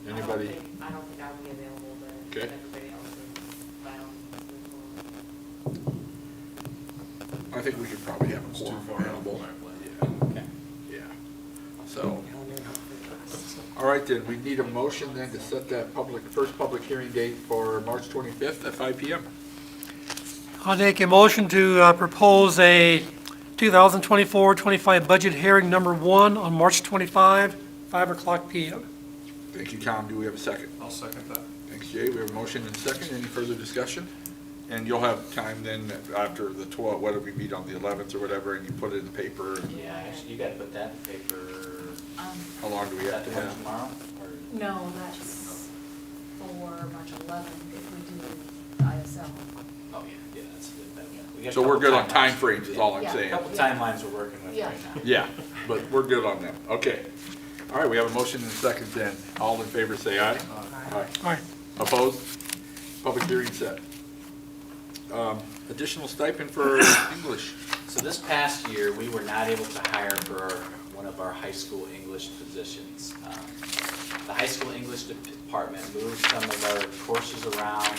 Anybody? I don't think I'll be available, but Okay. everybody else is by all means. I think we could probably have a It's too quorum far out. available. Okay. Yeah. So, all right then, we need a motion then to set that first public hearing date for March 25th at 5 p.m. I'll make a motion to propose a 2024-25 budget hearing number 1 on March 25, 5 o'clock p.m. Thank you, Tom. Do we have a second? I'll second that. Thanks, Jay. We have a motion and a second. Any further discussion? And you'll have time then after the 12th, whether we meet on the 11th or whatever, and you put it in the paper. Yeah, actually, you gotta put that in paper, How long do we is have that to the one have? tomorrow? Or- No, that's for March 11 if we do the ISL. Oh, yeah, that's good. We got a So we're couple good on timelines. timeframes is all I'm Yeah. A saying. couple timelines we're working with Yeah. right now. Yeah, but we're good on them. Okay. All right, we have a motion and a second then. All in favor, say aye. Aye. Opposed? Public hearing set. Additional stipend for English. So this past year, we were not able to hire for one of our high school English positions. The high school English department moved some of our courses around.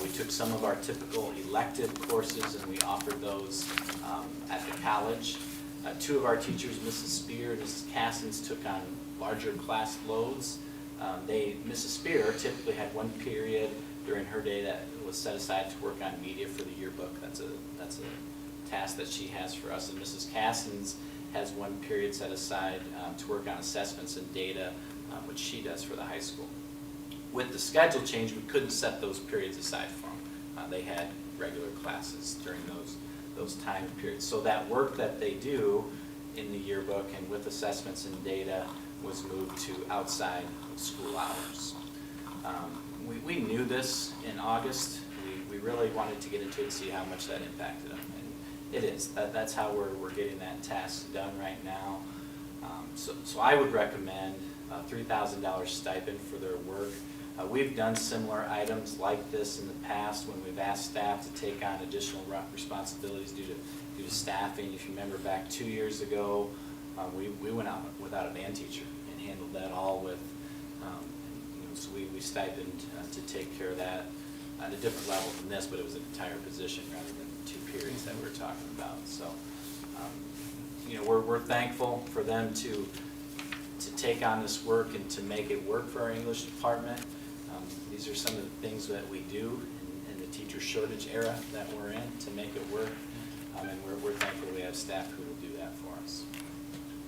We took some of our typical elective courses and we offered those at the college. Two of our teachers, Mrs. Spear and Mrs. Cassins, took on larger class loads. Mrs. Spear typically had one period during her day that was set aside to work on media for the yearbook. That's a task that she has for us. And Mrs. Cassins has one period set aside to work on assessments and data, which she does for the high school. With the schedule change, we couldn't set those periods aside for them. They had regular classes during those time periods. So that work that they do in the yearbook and with assessments and data was moved to outside of school hours. We knew this in August. We really wanted to get into it and see how much that impacted them. And it is. That's how we're getting that task done right now. So I would recommend a $3,000 stipend for their work. We've done similar items like this in the past when we've asked staff to take on additional responsibilities due to staffing. If you remember back 2 years ago, we went out without a band teacher and handled that all with, so we stipend to take care of that at a different level than this, but it was an entire position rather than 2 periods that we were talking about. So, we're thankful for them to take on this work and to make it work for our English department. These are some of the things that we do in the teacher shortage era that we're in to make it work. And we're thankful we have staff who will do that for us.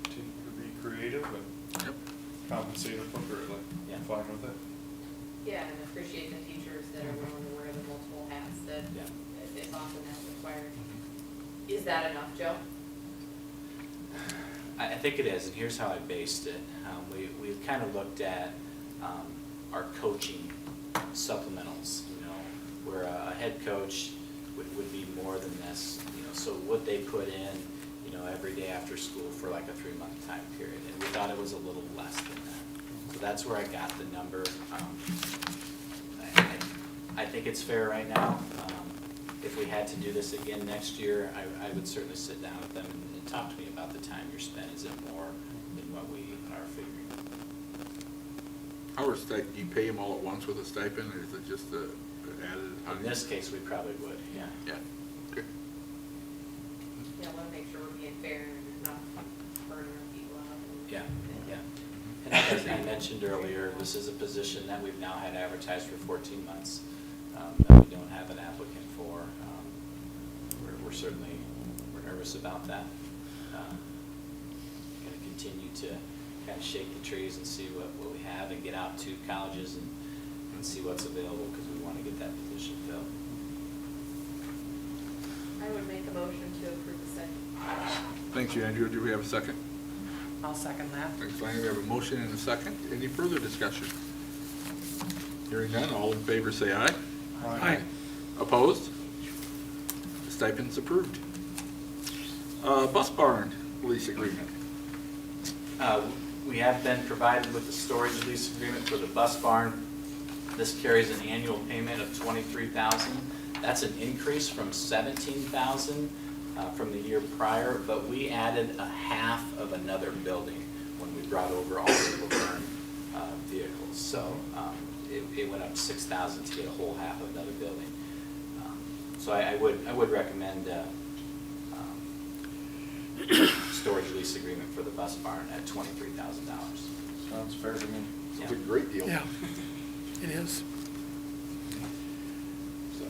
To be creative and compensate appropriately. Yeah. I'm fine with it. Yeah, and appreciate the teachers that are willing to wear the multiple hats that Yeah. is often as required. Is that enough, Joe? I think it is, and here's how I based it. We've kind of looked at our coaching supplementals, where a head coach would be more than this, so what they put in, every day after school for like a 3-month time period, and we thought it was a little less than that. So that's where I got the number. I think it's fair right now. If we had to do this again next year, I would certainly sit down with them and talk to me about the time you're spent. Is it more than what we are figuring? How are stipend, do you pay them all at once with a stipend, or is it just added? In this case, we probably would, yeah. Yeah. Okay. Yeah, I want to make sure we're being fair and not burning our people out. Yeah, yeah. And as I mentioned earlier, this is a position that we've now had advertised for 14 months, that we don't have an applicant for. We're certainly, we're nervous about that. Going to continue to kind of shake the trees and see what we have and get out to colleges and see what's available, because we want to get that position filled. I would make a motion to approve the second. Thanks, Andrew. Do we have a second? I'll second that. Thanks, Lanny. We have a motion and a second. Any further discussion? Hearing none, all in favor say aye. Aye. Opposed? Stipend's approved. Bus barn lease agreement. We have been provided with the storage lease agreement for the bus barn. This carries an annual payment of $23,000. That's an increase from $17,000 from the year prior, but we added a half of another building when we brought over all the Laverne vehicles. So it went up $6,000 to get a whole half of another building. So I would recommend storage lease agreement for the bus barn at $23,000. Sounds fair to me. It's a great deal. Yeah, it is. So,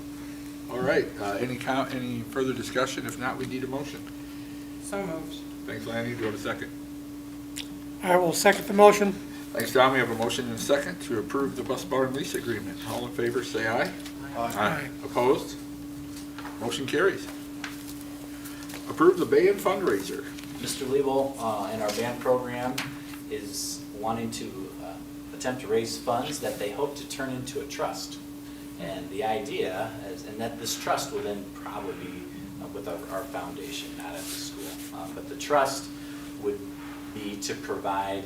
all right, any further discussion? If not, we need a motion. So moved. Thanks, Lanny. Do you have a second? I will second the motion. Thanks, Tom. We have a motion and a second to approve the bus barn lease agreement. All in favor, say aye. Aye. Opposed? Motion carries. Approve the band fundraiser. Mr. Liebel, in our band program, is wanting to attempt to raise funds that they hope to turn into a trust. And the idea is, and that this trust will then probably be with our foundation, not at the school. But the trust would be to provide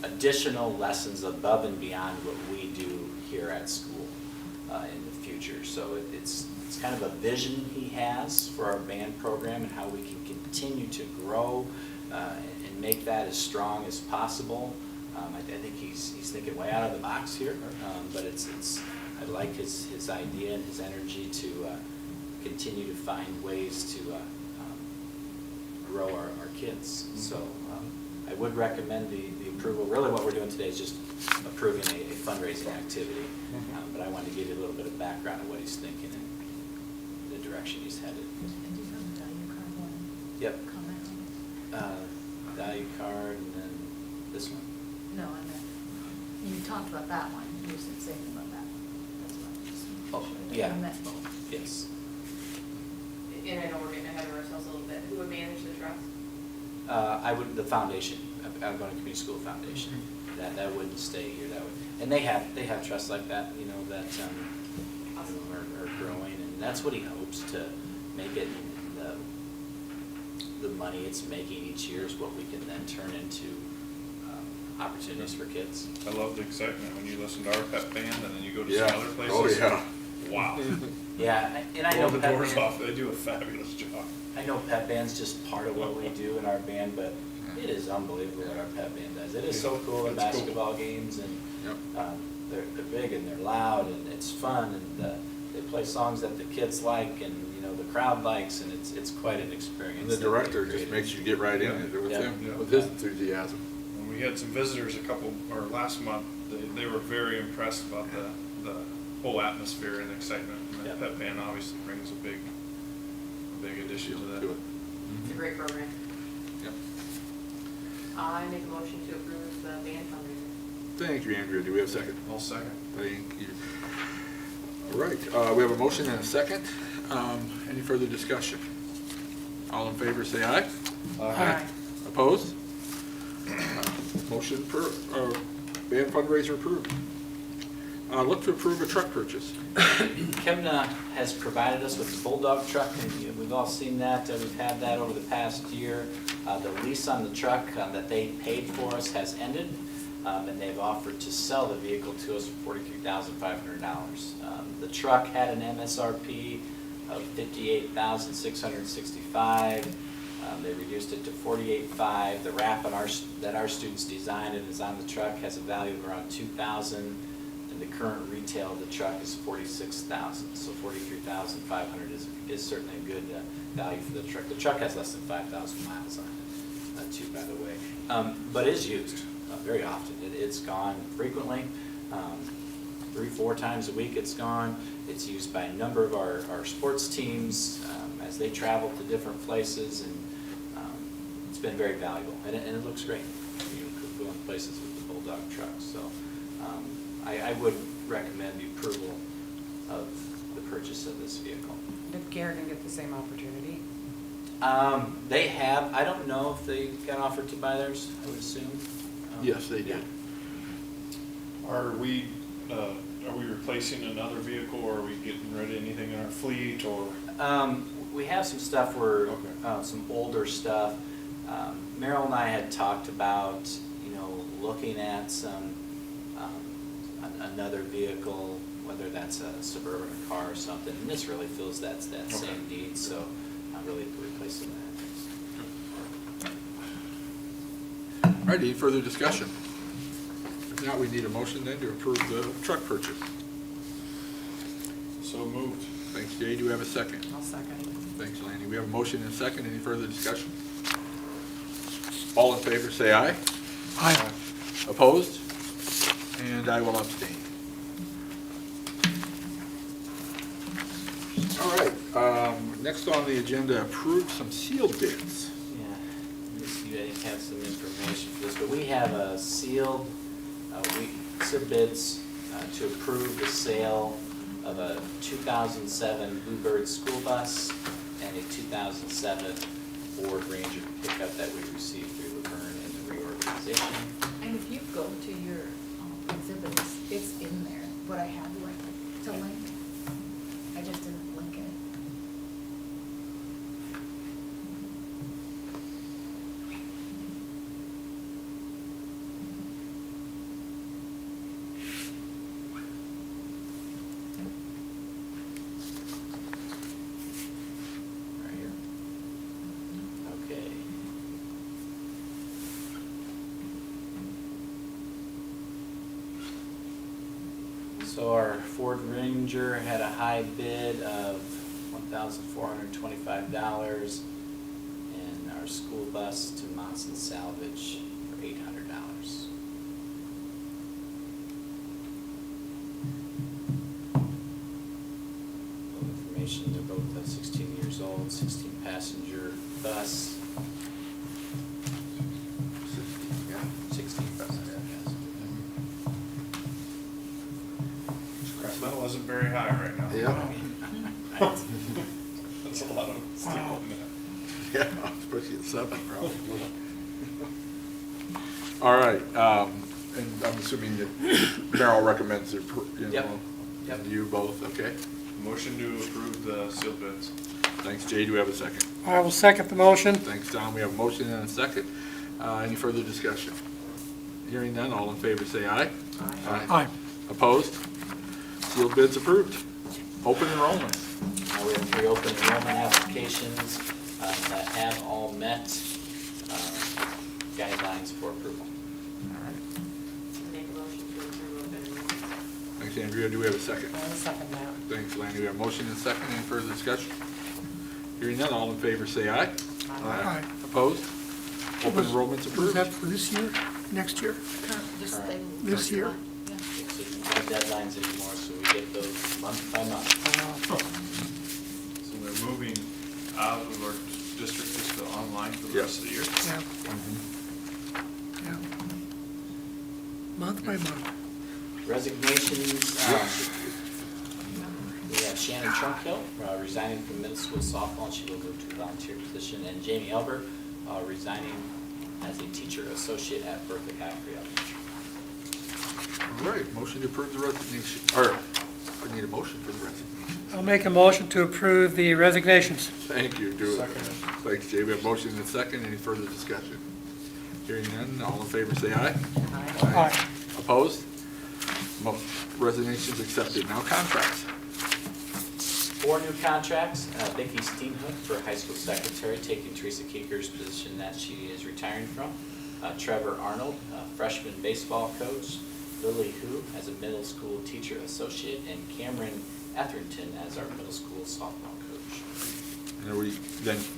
additional lessons above and beyond what we do here at school in the future. So it's kind of a vision he has for our band program and how we can continue to grow and make that as strong as possible. I think he's thinking way out of the box here, but I like his idea and his energy to continue to find ways to grow our kids. So I would recommend the approval. Really what we're doing today is just approving a fundraising activity. But I wanted to give you a little bit of background of what he's thinking and the direction he's headed. And do you have the value card one? Yep. Comment on it? Value card and then this one. No, I meant, you talked about that one, you said something about that one. That's what I just Oh, wanted to make sure. yeah. You meant both. Yes. And I know we're getting ahead of ourselves a little bit. Who would manage the trust? The foundation, Algonquin Community School Foundation. That wouldn't stay here, that would, and they have trusts like that, you know, that are growing, and that's what he hopes to make it. And the money it's making each year is what we can then turn into opportunities for kids. I love the excitement when you listen to our pep band and then you go to Yeah. some other places. Oh, yeah. Wow. Yeah, and I know Blow the pep doors band- off. They do a fabulous job. I know pep band's just part of what we do in our band, but it is unbelievable what our pep band does. It is so cool in It's cool. basketball games, and Yep. they're big and they're loud and it's fun, and they play songs that the kids like and the crowd likes, and it's quite an experience. And the that director they've just created. makes you get right in it with Yeah. him, Yeah. with his enthusiasm. When we had some visitors last month, they were very impressed about the whole atmosphere and excitement. And Yeah. the pep band obviously brings a big addition to that. To it. It's a great program. Yep. I make a motion to approve the band fundraiser. Thank you, Andrea. Do we have a second? I'll second. Thank you. All right, we have a motion and a second. Any further discussion? All in favor, say aye. Aye. Opposed? Motion band fundraiser approved. Look to approve a truck purchase. Chemna has provided us with the Bulldog truck, and we've all seen that. We've had that over the past year. The lease on the truck that they paid for us has ended, and they've offered to sell the vehicle to us for $43,500. The truck had an MSRP of $58,665. They reduced it to $48,500. The wrap that our students designed and is on the truck has a value of around $2,000. And the current retail of the truck is $46,000, so $43,500 is certainly a good value for the truck. The truck has less than 5,000 miles on it, too, by the way, but is used very often. It's gone frequently, 3-4 times a week it's gone. It's used by a number of our sports teams as they travel to different places, and it's been very valuable, and it looks great. You could go in places with the Bulldog truck, so. I would recommend the approval of the purchase of this vehicle. Did Garrigan get the same opportunity? They have, I don't know if they got offered to buy theirs, I would assume. Yes, they did. Are we replacing another vehicle, or are we getting rid of anything in our fleet, or? We have some stuff some older stuff. Merrill and I had talked about, looking at another vehicle, whether that's a Suburban car or something, and this really fills that same need, so I'm really replacing that. All right, any further discussion? If not, we need a motion then to approve the truck purchase. So moved. Thanks, Jay. Do we have a second? I'll second. Thanks, Lanny. We have a motion and a second. Any further discussion? All in favor, say aye. Aye. Opposed? And I will abstain. All right, next on the agenda, approve some sealed bids. Yeah, you I think have some information for this, but we have a sealed bids to approve the sale of a 2007 Bluebird school bus and a 2007 Ford Ranger pickup that we received through Laverne in the reorganization. And if you go to your exhibits, it's in there, what I have linked to link. I just didn't link it. Right here. Okay. So our Ford Ranger had a high bid of $1,425, and our school bus to Monson Salvage for $800. Information, they're both 16 years old, 16-passenger bus. 16 passenger. Scrap metal isn't very high right now. Yeah. That's a lot of steel in that. Yeah, especially at 7, probably. All right, and I'm assuming that Merrill recommends it, you know, Yep. Yep. and you both, okay? Motion to approve the sealed bids. Thanks, Jay. Do we have a second? I will second the motion. Thanks, Don. We have a motion and a second. Any further discussion? Hearing none, all in favor say aye. Aye. Opposed? Sealed bids approved. Open enrollment. We have 3 open enrollment applications that have all met guidelines for approval. Make a motion to approve open enrollment. Thanks, Andrea. Do we have a second? I will second that. Thanks, Lanny. We have a motion and a second. Any further discussion? Hearing none, all in favor say aye. Aye. Opposed? Open enrollment's Was approved. that for this year, next year? Just they- This year? Yeah. So we don't have deadlines anymore, so we get those month by month. So they're moving out of our district just to online for the Yeah. rest of the year? Yeah. Yeah. Month by month. Resignations, we have Shannon Trunkhill resigning from middle school softball, and she will move to a volunteer position, and Jamie Elbert resigning as a teacher associate at Berthoud Godfrey Elementary. All right, motion to approve the resignation, or, we need a motion for the resignation. I'll make a motion to approve the resignations. Thank you, do it. Second. Thanks, Jay. We have a motion and a second. Any further discussion? Hearing none, all in favor say aye. Aye. Opposed? Resignations accepted. Now contracts. 4 new contracts, Vicki Steenhook for high school secretary, taking Teresa Keeker's position that she is retiring from. Trevor Arnold, freshman baseball coach. Lily Hu as a middle school teacher associate, and Cameron Etherington as our middle school softball coach. And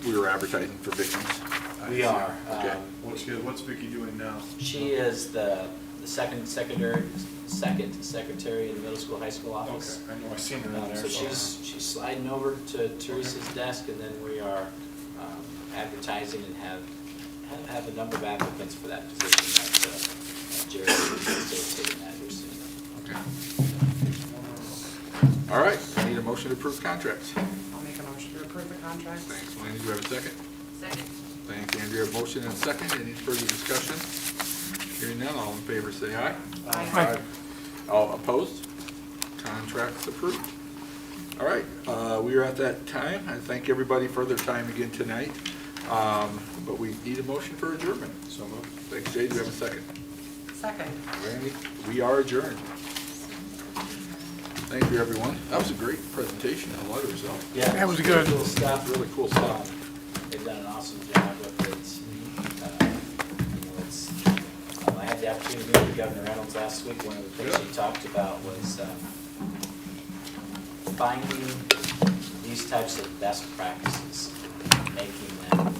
we were advertising for Vicky's. We are. Okay. What's Vicki doing now? She is the second secretary in the middle school, high school office. Okay, I know, I seen her in there. So she's sliding over to Teresa's desk, and then we are advertising and have a number of applicants for that position that Jerry will be facilitating that here soon. Okay. All right, I need a motion to approve contracts. I'll make a motion to approve the contract. Thanks, Lanny. Do we have a second? Second. Thanks, Andrea. Motion and a second. Any further discussion? Hearing none, all in favor say aye. Aye. All opposed? Contracts approved. All right, we are at that time. I thank everybody for their time again tonight. But we need a motion for adjournment. So moved. Thanks, Jay. Do we have a second? Second. Randy, we are adjourned. Thank you, everyone. That was a great presentation on letters, though. Yeah. That was good. Cool stuff. Really cool stuff. They've done an awesome job with it. I had the opportunity to meet with Governor Reynolds last week. One of the things he talked about was finding these types of best practices, making them